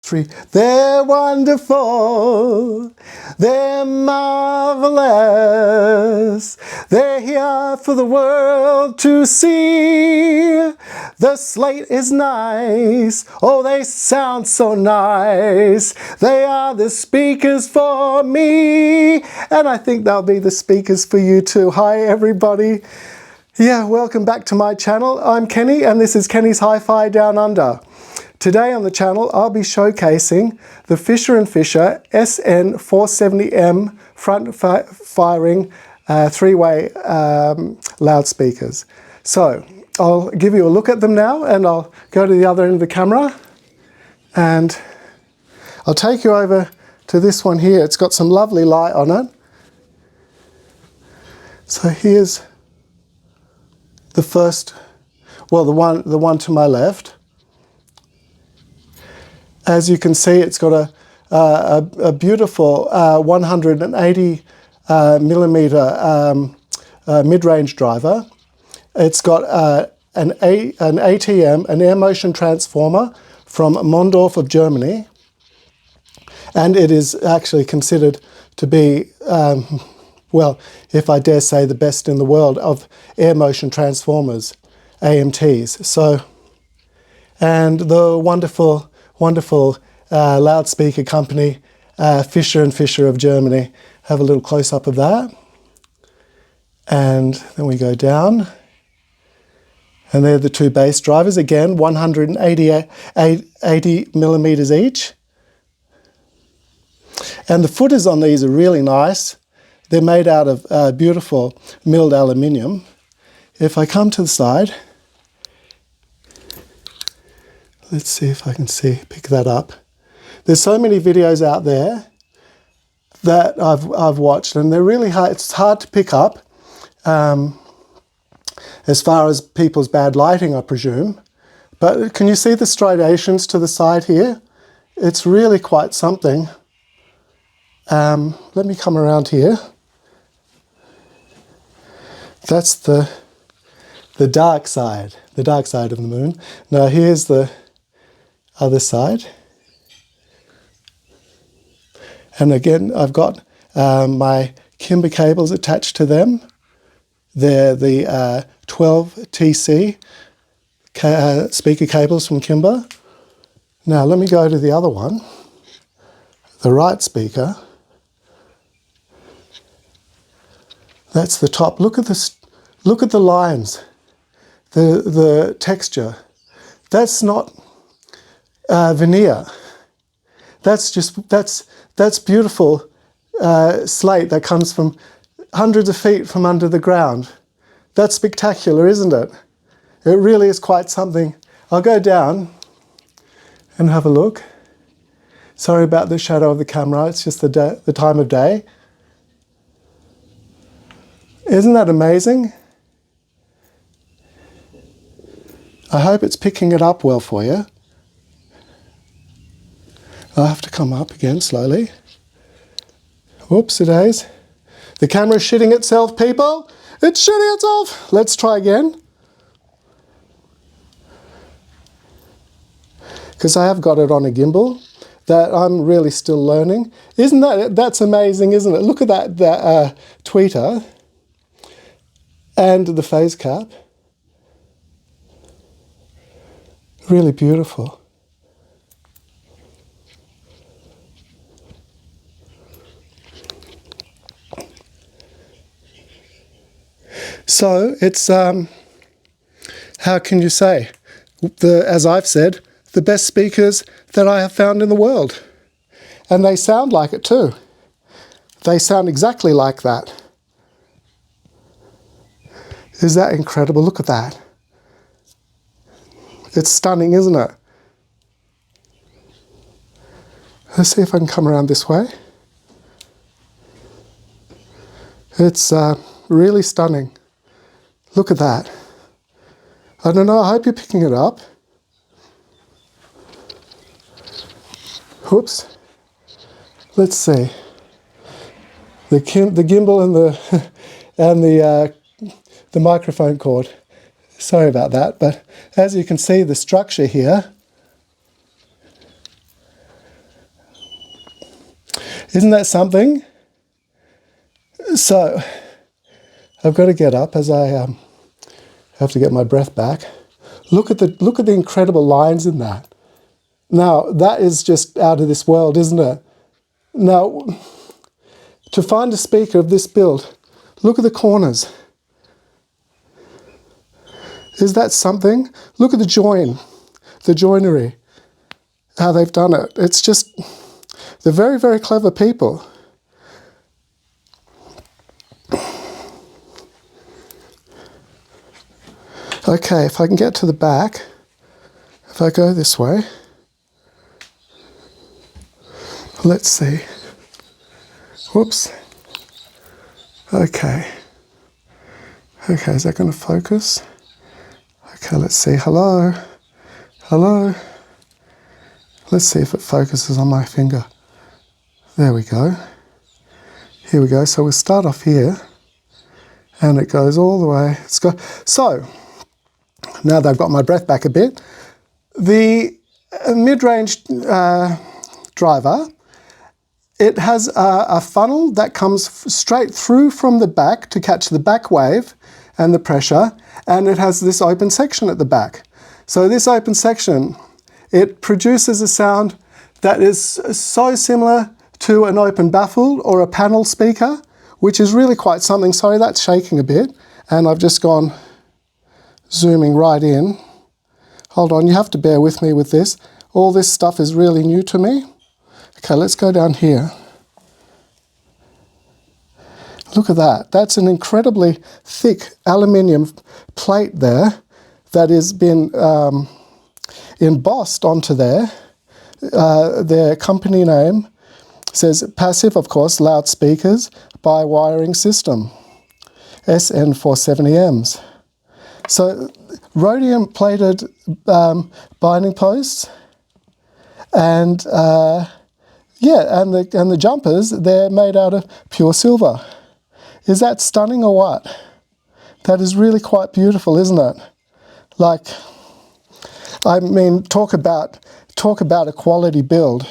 They're wonderful, they're marvelous, they're here for the world to see. The slate is nice, oh they sound so nice, they are the speakers for me, and I think they'll be the speakers for you too. Hi everybody. Yeah, welcome back to my channel. I'm Kenny and this is Kenny's Hi-Fi Down Under. Today on the channel I'll be showcasing the Fischer & Fischer SN470M front firing three-way loudspeakers. So I'll give you a look at them now and I'll go to the other end of the camera and I'll take you over to this one here. It's got some lovely light on it. So here's the first, well the one to my left. As you can see, it's got a beautiful 180 millimeter mid-range driver. It's got an ATM, an air motion transformer from Mondorf of Germany, and it is actually considered to be, well, if I dare say, the best in the world of air motion transformers, AMTs. So, and the wonderful loudspeaker company, Fischer & Fischer of Germany. Have a little close-up of that. And then we go down. And they're the two bass drivers. Again, 180 millimeters each. And the footers on these are really nice. They're made out of beautiful milled aluminium. If I come to the side, let's see if I can pick that up. There's so many videos out there that I've watched, and they're really hard. It's hard to pick up as far as people's bad lighting, I presume. But can you see the striations to the side here? It's really quite something. Let me come around here. That's the dark side of the moon. Now here's the other side. And again, I've got my Kimber cables attached to them. They're the 12 TC speaker cables from Kimber. Now let me go to the other one, the right speaker. That's the top. Look at this. Look at the lines, the texture. That's not veneer. That's beautiful slate that comes from hundreds of feet from under the ground. That's spectacular, isn't it? It really is quite something. I'll go down and have a look. Sorry about the shadow of the camera, it's just the time of day. Isn't that amazing? I hope it's picking it up well for you. I'll have to come up again slowly. Whoops-a-days. The camera's shitting itself, people. It's shitting itself. Let's try again. Because I have got it on a gimbal that I'm really still learning. Isn't that's amazing, isn't it? Look at that tweeter and the phase cap. Really beautiful. So it's, how can you say, as I've said, the best speakers that I have found in the world. And they sound like it too. They sound exactly like that. Is that incredible? Look at that. It's stunning, isn't it? Let's see if I can come around this way. It's really stunning. Look at that. I don't know, I hope you're picking it up. Whoops. Let's see. The gimbal and the microphone cord. Sorry about that, but as you can see, the structure here Isn't that something? So I've got to get up as I have to get my breath back. Look at the incredible lines in that. Now that is just out of this world, isn't it? Now to find a speaker of this build, look at the corners. Is that something? Look at the joinery, how they've done it. It's just, they're very, very clever people. Okay, if I can get to the back, if I go this way, let's see. Whoops. Okay. Okay, is that going to focus? Okay, let's see. Hello. Hello. Let's see if it focuses on my finger. There we go. Here we go. So we'll start off here, and it goes all the way. So now that I've got my breath back a bit, the mid-range driver, it has a funnel that comes straight through from the back to catch the back wave and the pressure, and it has this open section at the back. So this open section, it produces a sound that is so similar to an open baffle or a panel speaker, which is really quite something. Sorry, that's shaking a bit, and I've just gone zooming right in. Hold on, you have to bear with me with this. All this stuff is really new to me. Okay, let's go down here. Look at that. That's an incredibly thick aluminium plate there that has been embossed onto there. Their company name says passive, of course, loudspeakers by wiring system, SN470Ms. So rhodium plated binding posts, and yeah, and the jumpers, they're made out of pure silver. Is that stunning or what? That is really quite beautiful, isn't it? Like, I mean, talk about a quality build.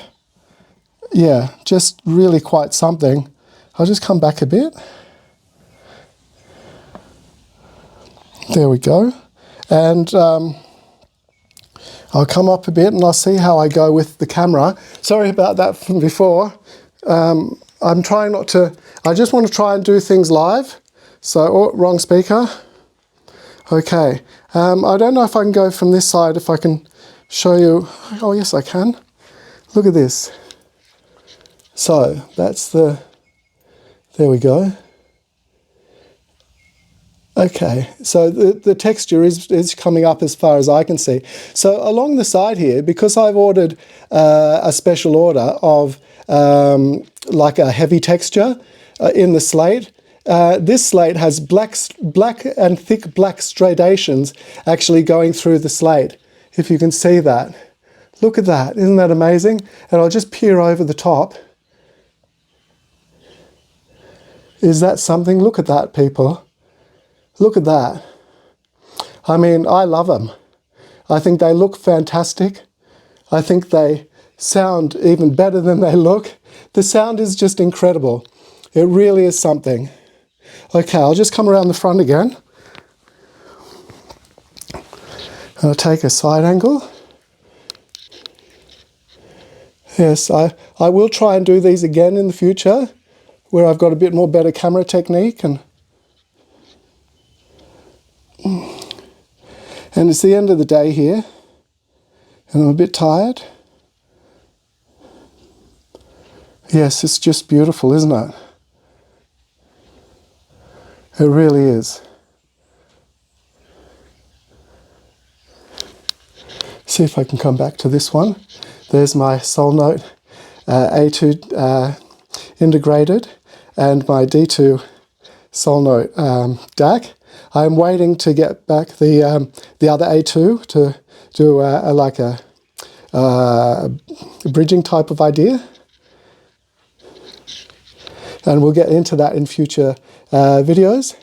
Yeah, just really quite something. I'll just come back a bit. There we go. And I'll come up a bit and I'll see how I go with the camera. Sorry about that from before. I'm trying not to, I just want to try and do things live. So, oh, wrong speaker. Okay. I don't know if I can go from this side, if I can show you. Oh, yes, I can. Look at this. So, that's the, there we go. Okay, so the texture is coming up as far as I can see. So along the side here, because I've ordered a special order of like a heavy texture in the slate, this slate has black and thick black striations actually going through the slate, if you can see that. Look at that, isn't that amazing? And I'll just peer over the top. Is that something? Look at that, people. Look at that. I mean, I love them. I think they look fantastic. I think they sound even better than they look. The sound is just incredible. It really is something. Okay, I'll just come around the front again. I'll take a side angle. Yes, I will try and do these again in the future, where I've got a bit more better camera technique, and it's the end of the day here, and I'm a bit tired. Yes, it's just beautiful, isn't it? It really is. See if I can come back to this one. There's my Soul Note A2 integrated and my D2 Soul Note DAC. I'm waiting to get back the other A2 to do like a bridging type of idea, and we'll get into that in future videos.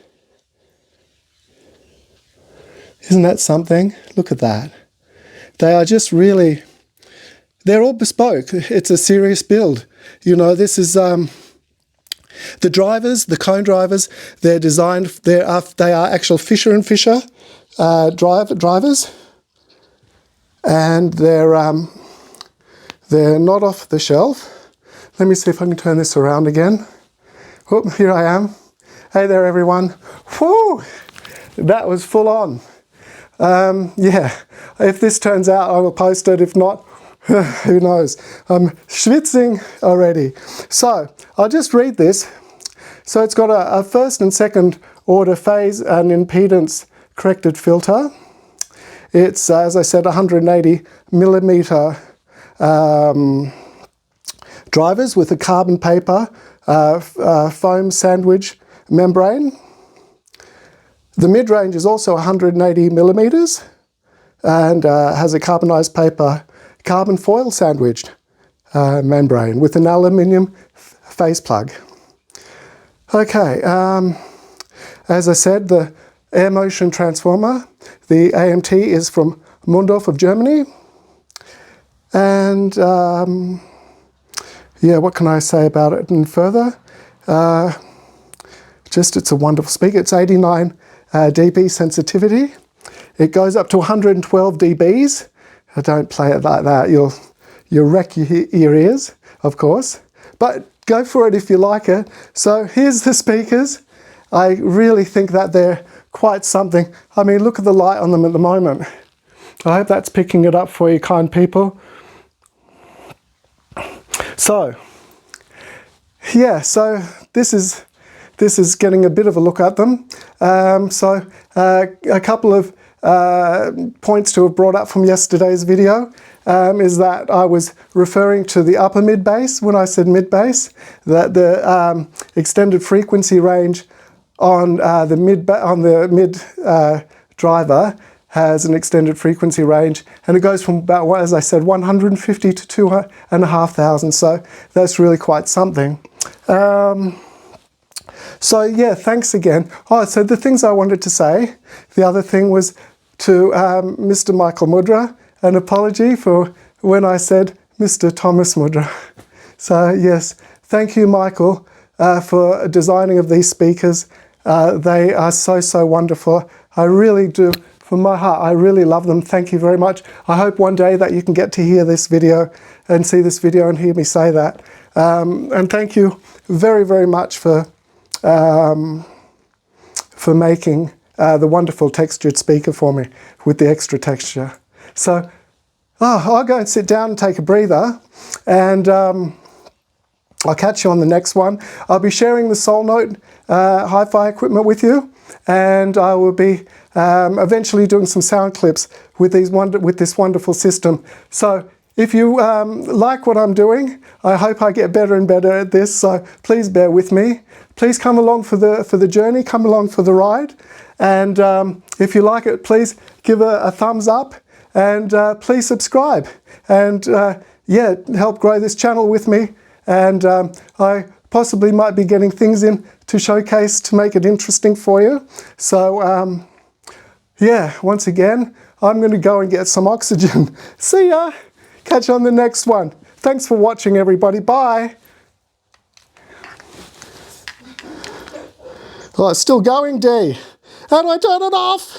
Isn't that something? Look at that. They are just really, they're all bespoke. It's a serious build. You know, this is the drivers, the cone drivers. They're designed. They are actual Fischer and Fischer drivers, and they're not off the shelf. Let me see if I can turn this around again. Whoop, here I am. Hey there, everyone. Whoo! That was full on. Yeah, if this turns out, I will post it. If not, who knows? I'm schwitzing already. So I'll just read this. So it's got a first and second order phase and impedance corrected filter. It's, as I said, 180 millimeter drivers with a carbon paper foam sandwich membrane. The mid-range is also 180 millimeters and has a carbonized paper carbon foil sandwiched membrane with an aluminium face plug. Okay, as I said, the air motion transformer, the AMT, is from Mundorf of Germany. And yeah, what can I say about it and further? Just, it's a wonderful speaker. It's 89 dB sensitivity. It goes up to 112 dBs. I don't play it like that. You'll wreck your ears, of course. But go for it if you like it. So here's the speakers. I really think that they're quite something. I mean, look at the light on them at the moment. I hope that's picking it up for you, kind people. So, yeah, so this is getting a bit of a look at them. A couple of points to have brought up from yesterday's video is that I was referring to the upper mid bass when I said mid bass, that the extended frequency range on the mid driver has an extended frequency range, and it goes from about, as I said, 150 to 2,500. So that's really quite something. So yeah, thanks again. Oh, so the things I wanted to say, the other thing was to Mr. Michael Mudra, an apology for when I said Mr. Thomas Mudra. So yes, thank you, Michael, for designing of these speakers. They are so wonderful. I really do, from my heart, I really love them. Thank you very much. I hope one day that you can get to hear this video and see this video and hear me say that. And thank you very much for making the wonderful textured speaker for me with the extra texture. So I'll go and sit down and take a breather, and I'll catch you on the next one. I'll be sharing the Soul Note hi-fi equipment with you, and I will be eventually doing some sound clips with this wonderful system. So if you like what I'm doing, I hope I get better and better at this, so please bear with me. Please come along for the journey, come along for the ride, and if you like it, please give a thumbs up, and please subscribe, and yeah, help grow this channel with me, and I possibly might be getting things in to showcase to make it interesting for you. So yeah, once again, I'm going to go and get some oxygen. See ya! Catch you on the next one. Thanks for watching, everybody. Bye. Oh, it's still going, D. How do I turn it off?